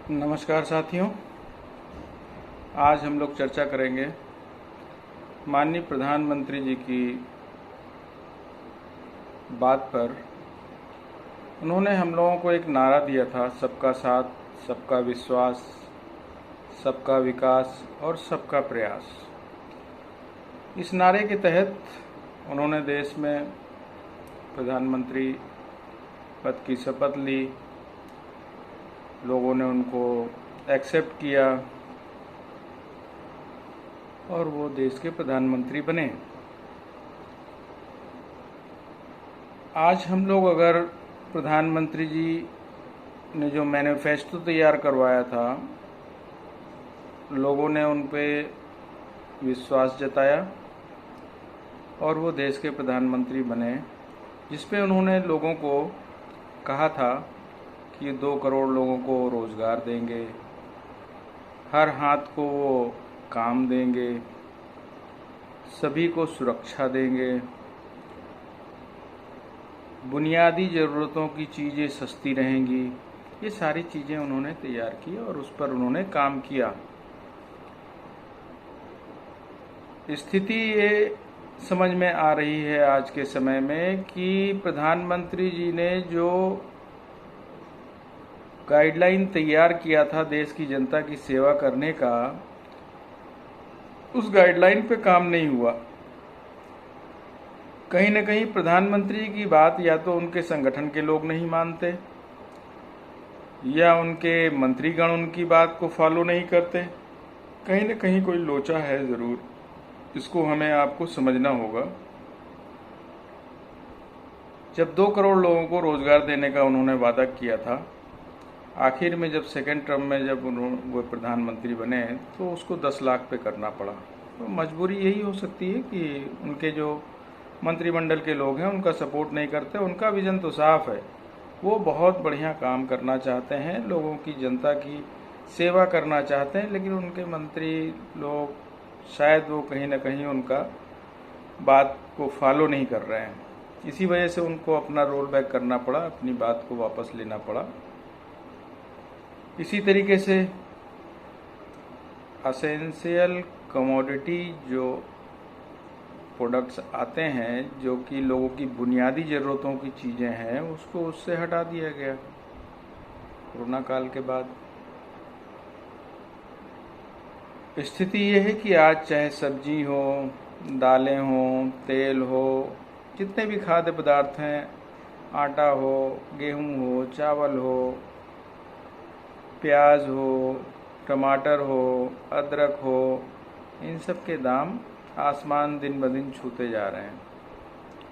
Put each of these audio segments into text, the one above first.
नमस्कार साथियों, आज हम लोग चर्चा करेंगे माननीय प्रधानमंत्री जी की बात पर। उन्होंने हम लोगों को एक नारा दिया था, सबका साथ, सबका विश्वास, सबका विकास और सबका प्रयास। इस नारे के तहत उन्होंने देश में प्रधानमंत्री पद की शपथ ली। लोगों ने उनको एक्सेप्ट किया और वो देश के प्रधानमंत्री बने। आज हम लोग अगर प्रधानमंत्री जी ने जो मैनिफेस्टो तैयार करवाया था, लोगों ने उन पे विश्वास जताया और वो देश के प्रधानमंत्री बने, जिस पे उन्होंने लोगों को कहा था कि 2 करोड़ लोगों को रोज़गार देंगे, हर हाथ को वो काम देंगे, सभी को सुरक्षा देंगे, बुनियादी ज़रूरतों की चीज़ें सस्ती रहेंगी। ये सारी चीज़ें उन्होंने तैयार की और उस पर उन्होंने काम किया। स्थिति ये समझ में आ रही है आज के समय में कि प्रधानमंत्री जी ने जो गाइडलाइन तैयार किया था देश की जनता की सेवा करने का, उस गाइडलाइन पे काम नहीं हुआ। कहीं न कहीं प्रधानमंत्री की बात या तो उनके संगठन के लोग नहीं मानते या उनके मंत्रीगण उनकी बात को फॉलो नहीं करते। कहीं न कहीं कोई लोचा है ज़रूर, इसको हमें आपको समझना होगा। जब 2 करोड़ लोगों को रोज़गार देने का उन्होंने वादा किया था, आखिर में जब सेकेंड टर्म में जब वो प्रधानमंत्री बने तो उसको 10 लाख पे करना पड़ा। तो मजबूरी यही हो सकती है कि उनके जो मंत्रिमंडल के लोग हैं उनका सपोर्ट नहीं करते। उनका विज़न तो साफ है, वो बहुत बढ़िया काम करना चाहते हैं, लोगों की, जनता की सेवा करना चाहते हैं, लेकिन उनके मंत्री लोग शायद वो कहीं ना कहीं उनका बात को फॉलो नहीं कर रहे हैं। इसी वजह से उनको अपना रोल बैक करना पड़ा, अपनी बात को वापस लेना पड़ा। इसी तरीके से असेंशियल कमोडिटी जो प्रोडक्ट्स आते हैं, जो कि लोगों की बुनियादी ज़रूरतों की चीज़ें हैं, उसको उससे हटा दिया गया कोरोना काल के बाद। स्थिति ये है कि आज चाहे सब्जी हो, दालें हो, तेल हो, जितने भी खाद्य पदार्थ हैं, आटा हो, गेहूं हो, चावल हो, प्याज हो, टमाटर हो, अदरक हो, इन सब के दाम आसमान दिन ब दिन छूते जा रहे हैं।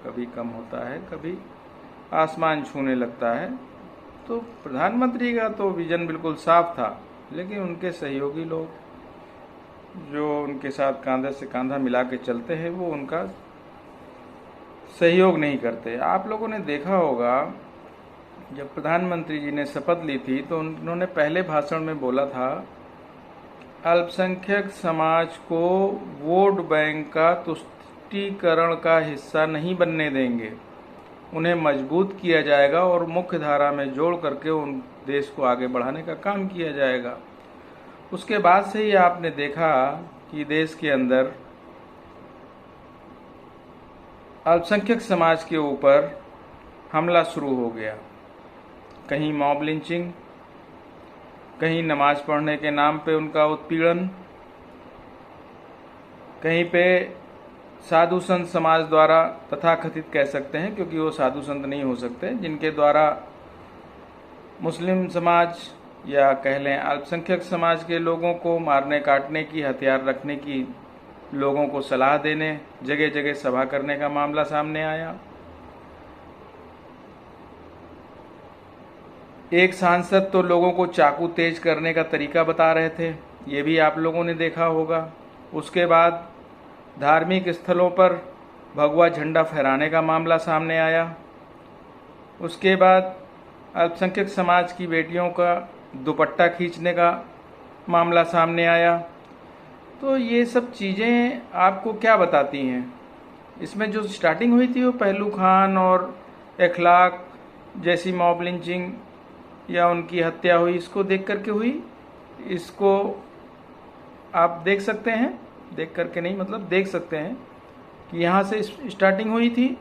कभी कम होता है, कभी आसमान छूने लगता है। तो प्रधानमंत्री का तो विजन बिल्कुल साफ था, लेकिन उनके सहयोगी लोग जो उनके साथ कंधे से कंधा मिला के चलते हैं, वो उनका सहयोग नहीं करते। आप लोगों ने देखा होगा, जब प्रधानमंत्री जी ने शपथ ली थी तो उन्होंने पहले भाषण में बोला था, अल्पसंख्यक समाज को वोट बैंक का तुष्टीकरण का हिस्सा नहीं बनने देंगे, उन्हें मजबूत किया जाएगा और मुख्य धारा में जोड़ करके उन देश को आगे बढ़ाने का काम किया जाएगा। उसके बाद से ही आपने देखा कि देश के अंदर अल्पसंख्यक समाज के ऊपर हमला शुरू हो गया। कहीं मॉब लिंचिंग, कहीं नमाज पढ़ने के नाम पे उनका उत्पीड़न, कहीं पे साधु संत समाज द्वारा, तथाकथित कह सकते हैं क्योंकि वो साधु संत नहीं हो सकते, जिनके द्वारा मुस्लिम समाज या कह लें अल्पसंख्यक समाज के लोगों को मारने काटने की, हथियार रखने की, लोगों को सलाह देने, जगह जगह सभा करने का मामला सामने आया। एक सांसद तो लोगों को चाकू तेज करने का तरीका बता रहे थे, ये भी आप लोगों ने देखा होगा। उसके बाद धार्मिक स्थलों पर भगवा झंडा फहराने का मामला सामने आया। उसके बाद अल्पसंख्यक समाज की बेटियों का दुपट्टा खींचने का मामला सामने आया। तो ये सब चीज़ें आपको क्या बताती हैं? इसमें जो स्टार्टिंग हुई थी वो पहलू खान और इखलाक जैसी मॉब लिंचिंग या उनकी हत्या हुई, इसको देख करके हुई। इसको आप देख सकते हैं, देख करके नहीं मतलब देख सकते हैं कि यहाँ से स्टार्टिंग हुई थी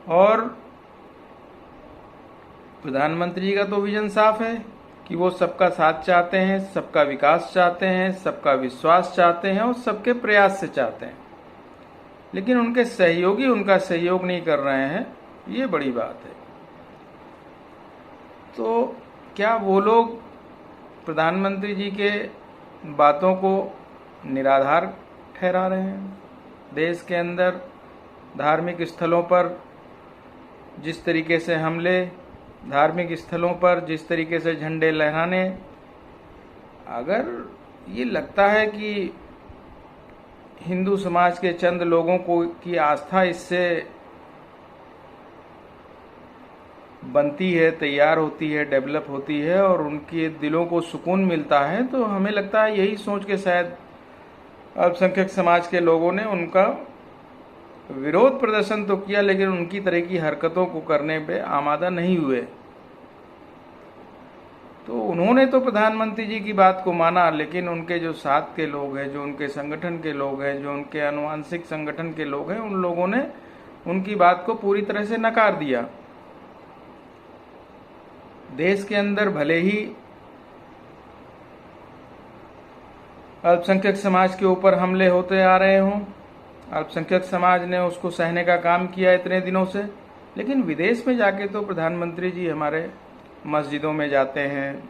और प्रधानमंत्री जी का तो विजन साफ है कि वो सबका साथ चाहते हैं, सबका विकास चाहते हैं, सबका विश्वास चाहते हैं और सबके प्रयास से चाहते हैं। लेकिन उनके सहयोगी उनका सहयोग नहीं कर रहे हैं, ये बड़ी बात है। तो क्या वो लोग प्रधानमंत्री जी के बातों को निराधार ठहरा रहे हैं? देश के अंदर धार्मिक स्थलों पर जिस तरीके से हमले, धार्मिक स्थलों पर जिस तरीके से झंडे लहराने, अगर ये लगता है कि हिंदू समाज के चंद लोगों को की आस्था इससे बनती है, तैयार होती है, डेवलप होती है और उनके दिलों को सुकून मिलता है, तो हमें लगता है यही सोच के शायद अल्पसंख्यक समाज के लोगों ने उनका विरोध प्रदर्शन तो किया, लेकिन उनकी तरह की हरकतों को करने पे आमादा नहीं हुए। तो उन्होंने तो प्रधानमंत्री जी की बात को माना, लेकिन उनके जो साथ के लोग हैं, जो उनके संगठन के लोग हैं, जो उनके आनुवंशिक संगठन के लोग हैं, उन लोगों ने उनकी बात को पूरी तरह से नकार दिया। देश के अंदर भले ही अल्पसंख्यक समाज के ऊपर हमले होते आ रहे हों, अल्पसंख्यक समाज ने उसको सहने का काम किया इतने दिनों से, लेकिन विदेश में जाके तो प्रधानमंत्री जी हमारे मस्जिदों में जाते हैं,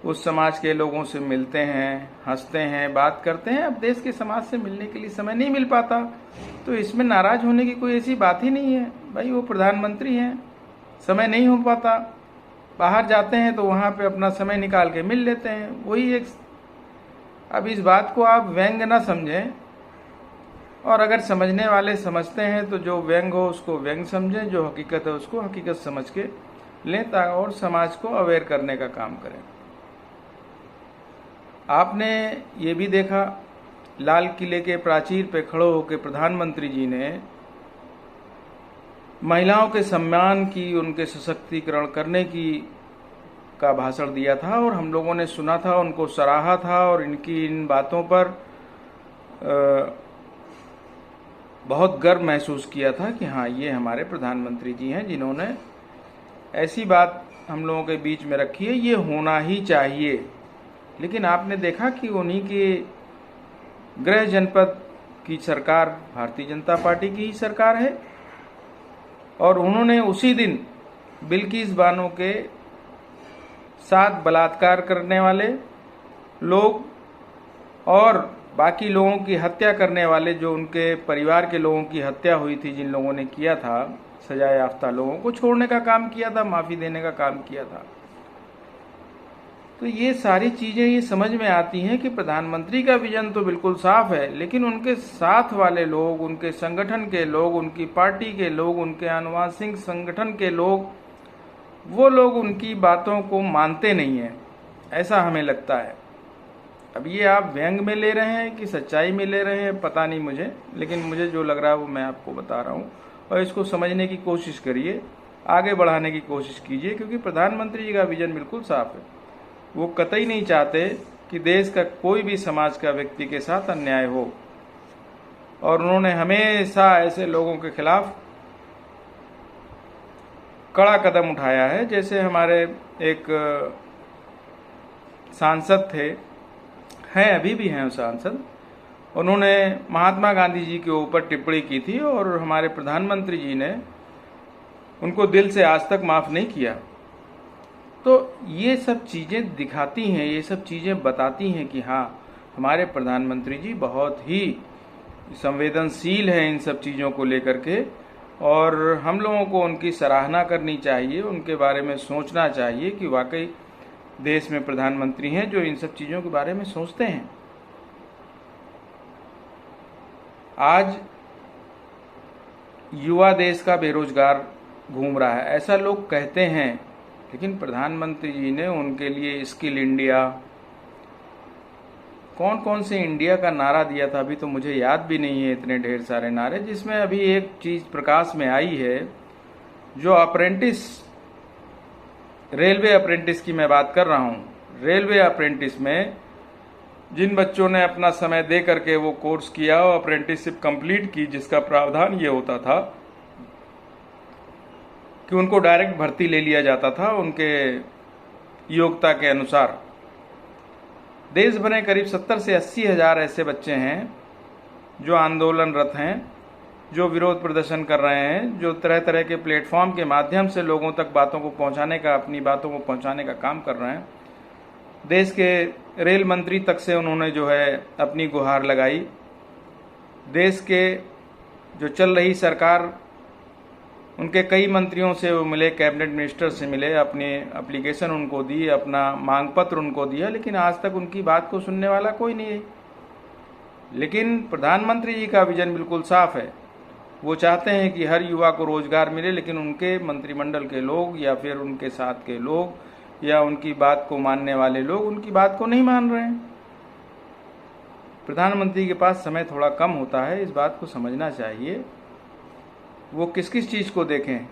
उस समाज के लोगों से मिलते हैं, हंसते हैं, बात करते हैं। अब देश के समाज से मिलने के लिए समय नहीं मिल पाता, तो इसमें नाराज होने की कोई ऐसी बात ही नहीं है। भाई वो प्रधानमंत्री हैं, समय नहीं हो पाता, बाहर जाते हैं तो वहाँ पे अपना समय निकाल के मिल लेते हैं, वही एक। अब इस बात को आप व्यंग ना समझें, और अगर समझने वाले समझते हैं तो जो व्यंग हो उसको व्यंग समझें, जो हकीकत है उसको हकीकत समझ के लें और समाज को अवेयर करने का काम करें। आपने ये भी देखा, लाल किले के प्राचीर पे खड़े होकर प्रधानमंत्री जी ने महिलाओं के सम्मान की, उनके सशक्तिकरण करने की का भाषण दिया था और हम लोगों ने सुना था, उनको सराहा था और इनकी इन बातों पर बहुत गर्व महसूस किया था कि हाँ, ये हमारे प्रधानमंत्री जी हैं जिन्होंने ऐसी बात हम लोगों के बीच में रखी है, ये होना ही चाहिए। लेकिन आपने देखा कि उन्हीं के गृह जनपद की सरकार भारतीय जनता पार्टी की ही सरकार है और उन्होंने उसी दिन बिल्किस बानो के साथ बलात्कार करने वाले लोग और बाकी लोगों की हत्या करने वाले, जो उनके परिवार के लोगों की हत्या हुई थी, जिन लोगों ने किया था, सजा याफ्ता लोगों को छोड़ने का काम किया था, माफी देने का काम किया था। तो ये सारी चीजें ये समझ में आती हैं कि प्रधानमंत्री का विजन तो बिल्कुल साफ है, लेकिन उनके साथ वाले लोग, उनके संगठन के लोग, उनकी पार्टी के लोग, उनके आनुवंशिक संगठन के लोग, वो लोग उनकी बातों को मानते नहीं हैं, ऐसा हमें लगता है। अब ये आप व्यंग में ले रहे हैं कि सच्चाई में ले रहे हैं पता नहीं मुझे, लेकिन मुझे जो लग रहा है वो मैं आपको बता रहा हूँ और इसको समझने की कोशिश करिए, आगे बढ़ाने की कोशिश कीजिए, क्योंकि प्रधानमंत्री जी का विजन बिल्कुल साफ है। वो कतई नहीं चाहते कि देश का कोई भी समाज का व्यक्ति के साथ अन्याय हो और उन्होंने हमेशा ऐसे लोगों के खिलाफ कड़ा कदम उठाया है। जैसे हमारे एक सांसद थे, हैं अभी भी हैं सांसद, उन्होंने महात्मा गांधी जी के ऊपर टिप्पणी की थी और हमारे प्रधानमंत्री जी ने उनको दिल से आज तक माफ नहीं किया। तो ये सब चीजें दिखाती हैं, ये सब चीजें बताती हैं कि हाँ, हमारे प्रधानमंत्री जी बहुत ही संवेदनशील हैं इन सब चीजों को लेकर के और हम लोगों को उनकी सराहना करनी चाहिए, उनके बारे में सोचना चाहिए कि वाकई देश में प्रधानमंत्री हैं जो इन सब चीजों के बारे में सोचते हैं। आज युवा देश का बेरोजगार घूम रहा है, ऐसा लोग कहते हैं, लेकिन प्रधानमंत्री जी ने उनके लिए स्किल इंडिया, कौन कौन से इंडिया का नारा दिया था, अभी तो मुझे याद भी नहीं है, इतने ढेर सारे नारे, जिसमें अभी एक चीज प्रकाश में आई है, जो अप्रेंटिस रेलवे अप्रेंटिस की मैं बात कर रहा हूँ। रेलवे अप्रेंटिस में जिन बच्चों ने अपना समय दे करके वो कोर्स किया और अप्रेंटिसशिप कंप्लीट की, जिसका प्रावधान ये होता था कि उनको डायरेक्ट भर्ती ले लिया जाता था उनके योग्यता के अनुसार। देश भर में करीब 70 से 80 हज़ार ऐसे बच्चे हैं जो आंदोलनरत हैं, जो विरोध प्रदर्शन कर रहे हैं, जो तरह तरह के प्लेटफॉर्म के माध्यम से लोगों तक बातों को पहुंचाने का, अपनी बातों को पहुंचाने का काम कर रहे हैं। देश के रेल मंत्री तक से उन्होंने जो है अपनी गुहार लगाई। देश के जो चल रही सरकार, उनके कई मंत्रियों से वो मिले, कैबिनेट मिनिस्टर से मिले, अपनी एप्लीकेशन उनको दी, अपना मांग पत्र उनको दिया, लेकिन आज तक उनकी बात को सुनने वाला कोई नहीं है। लेकिन प्रधानमंत्री जी का विजन बिल्कुल साफ है। वो चाहते हैं कि हर युवा को रोजगार मिले, लेकिन उनके मंत्रिमंडल के लोग या फिर उनके साथ के लोग या उनकी बात को मानने वाले लोग उनकी बात को नहीं मान रहे हैं। प्रधानमंत्री के पास समय थोड़ा कम होता है, इस बात को समझना चाहिए। वो किस किस चीज़ को देखें,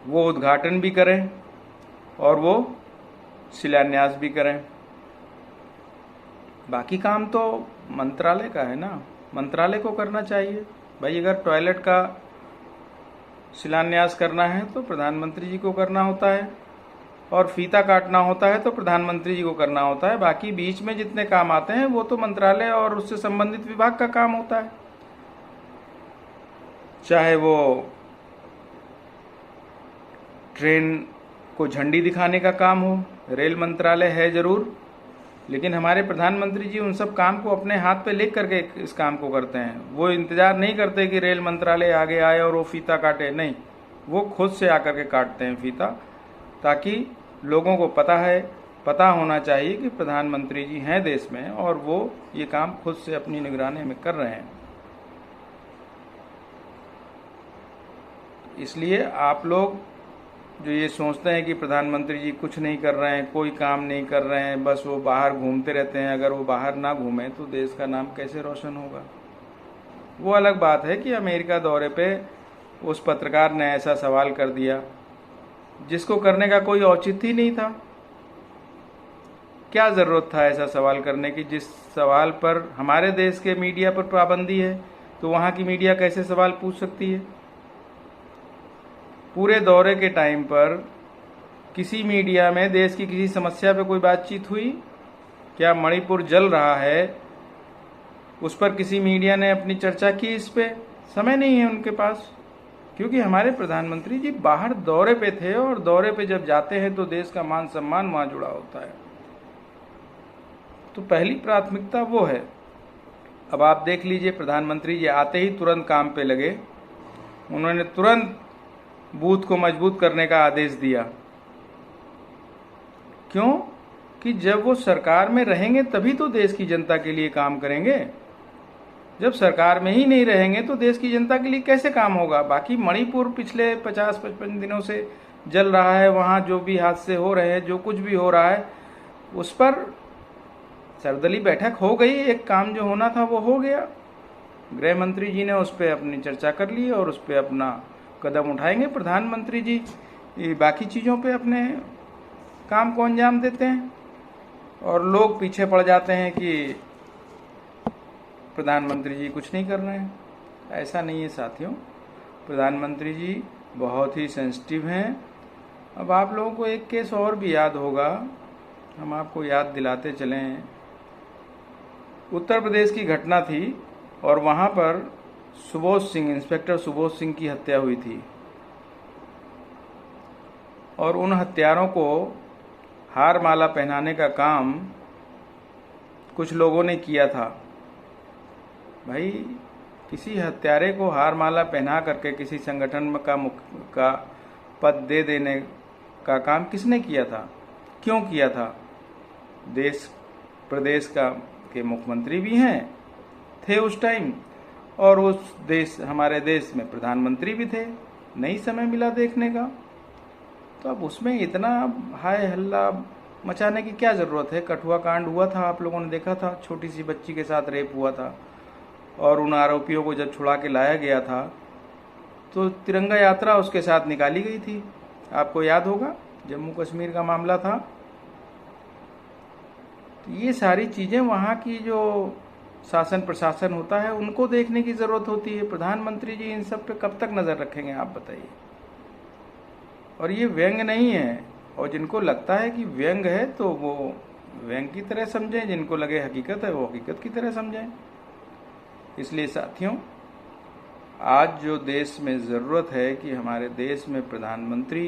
वो उद्घाटन भी करें और वो शिलान्यास भी करें। बाकी काम तो मंत्रालय का है ना, मंत्रालय को करना चाहिए। भाई अगर टॉयलेट का शिलान्यास करना है तो प्रधानमंत्री जी को करना होता है, और फीता काटना होता है तो प्रधानमंत्री जी को करना होता है। बाकी बीच में जितने काम आते हैं वो तो मंत्रालय और उससे संबंधित विभाग का काम होता है। चाहे वो ट्रेन को झंडी दिखाने का काम हो, रेल मंत्रालय है जरूर, लेकिन हमारे प्रधानमंत्री जी उन सब काम को अपने हाथ पे लेकर के इस काम को करते हैं। वो इंतजार नहीं करते कि रेल मंत्रालय आगे आए और वो फीता काटे, नहीं, वो खुद से आकर के काटते हैं फीता, ताकि लोगों को पता होना चाहिए कि प्रधानमंत्री जी हैं देश में और वो ये काम खुद से अपनी निगरानी में कर रहे हैं। इसलिए आप लोग जो ये सोचते हैं कि प्रधानमंत्री जी कुछ नहीं कर रहे हैं, कोई काम नहीं कर रहे हैं, बस वो बाहर घूमते रहते हैं, अगर वो बाहर ना घूमे तो देश का नाम कैसे रोशन होगा। वो अलग बात है कि अमेरिका दौरे पे उस पत्रकार ने ऐसा सवाल कर दिया जिसको करने का कोई औचित्य ही नहीं था। क्या ज़रूरत था ऐसा सवाल करने की? जिस सवाल पर हमारे देश के मीडिया पर पाबंदी है तो वहाँ की मीडिया कैसे सवाल पूछ सकती है? पूरे दौरे के टाइम पर किसी मीडिया में देश की किसी समस्या पे कोई बातचीत हुई क्या? मणिपुर जल रहा है, उस पर किसी मीडिया ने अपनी चर्चा की? इस पे समय नहीं है उनके पास, क्योंकि हमारे प्रधानमंत्री जी बाहर दौरे पे थे, और दौरे पे जब जाते हैं तो देश का मान सम्मान वहां जुड़ा होता है। तो पहली प्राथमिकता वो है। अब आप देख लीजिए, प्रधानमंत्री जी आते ही तुरंत काम पे लगे। उन्होंने तुरंत बूथ को मजबूत करने का आदेश दिया। क्यों? कि जब वो सरकार में रहेंगे तभी तो देश की जनता के लिए काम करेंगे। जब सरकार में ही नहीं रहेंगे तो देश की जनता के लिए कैसे काम होगा? बाकी मणिपुर पिछले 50-55 दिनों से जल रहा है, वहाँ जो भी हादसे हो रहे हैं, जो कुछ भी हो रहा है, उस पर सर्वदलीय बैठक हो गई। एक काम जो होना था वो हो गया। गृह मंत्री जी ने उस पर अपनी चर्चा कर ली और उस पर अपना कदम उठाएंगे। प्रधानमंत्री जी बाकी चीज़ों पे अपने काम को अंजाम देते हैं और लोग पीछे पड़ जाते हैं कि प्रधानमंत्री जी कुछ नहीं कर रहे हैं। ऐसा नहीं है साथियों, प्रधानमंत्री जी बहुत ही सेंसिटिव हैं। अब आप लोगों को एक केस और भी याद होगा, हम आपको याद दिलाते चलें। उत्तर प्रदेश की घटना थी और वहाँ पर सुबोध सिंह, इंस्पेक्टर सुबोध सिंह की हत्या हुई थी, और उन हत्यारों को हार माला पहनाने का काम कुछ लोगों ने किया था। भाई, किसी हत्यारे को हार माला पहना करके किसी संगठन का पद दे देने का काम किसने किया था? क्यों किया था? देश प्रदेश के मुख्यमंत्री भी थे उस टाइम, और उस हमारे देश में प्रधानमंत्री भी थे। नहीं समय मिला देखने का, तो अब उसमें इतना हाय हल्ला मचाने की क्या ज़रूरत है? कठुआ कांड हुआ था, आप लोगों ने देखा था, छोटी सी बच्ची के साथ रेप हुआ था, और उन आरोपियों को जब छुड़ा के लाया गया था तो तिरंगा यात्रा उसके साथ निकाली गई थी। आपको याद होगा, जम्मू कश्मीर का मामला था। तो ये सारी चीज़ें वहाँ की जो शासन प्रशासन होता है उनको देखने की ज़रूरत होती है। प्रधानमंत्री जी इन सब पे कब तक नज़र रखेंगे आप बताइए। और ये व्यंग नहीं है, और जिनको लगता है कि व्यंग है तो वो व्यंग की तरह समझें, जिनको लगे हकीकत है वो हकीकत की तरह समझें। इसलिए साथियों, आज जो देश में ज़रूरत है कि हमारे देश में प्रधानमंत्री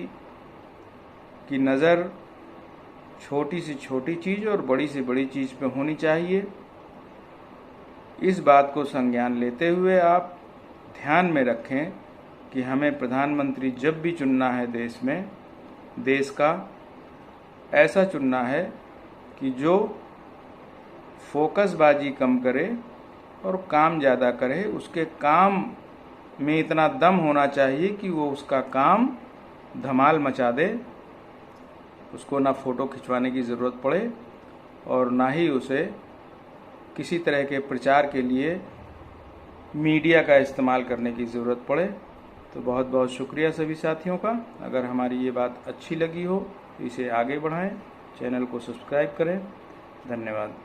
की नज़र छोटी से छोटी चीज़ और बड़ी से बड़ी चीज़ पे होनी चाहिए। इस बात को संज्ञान लेते हुए आप ध्यान में रखें कि हमें प्रधानमंत्री जब भी चुनना है देश में, देश का ऐसा चुनना है कि जो फोकसबाजी कम करे और काम ज़्यादा करे। उसके काम में इतना दम होना चाहिए कि वो उसका काम धमाल मचा दे। उसको ना फ़ोटो खिंचवाने की ज़रूरत पड़े और ना ही उसे किसी तरह के प्रचार के लिए मीडिया का इस्तेमाल करने की ज़रूरत पड़े। तो बहुत बहुत शुक्रिया सभी साथियों का। अगर हमारी ये बात अच्छी लगी हो तो इसे आगे बढ़ाएं, चैनल को सब्सक्राइब करें। धन्यवाद।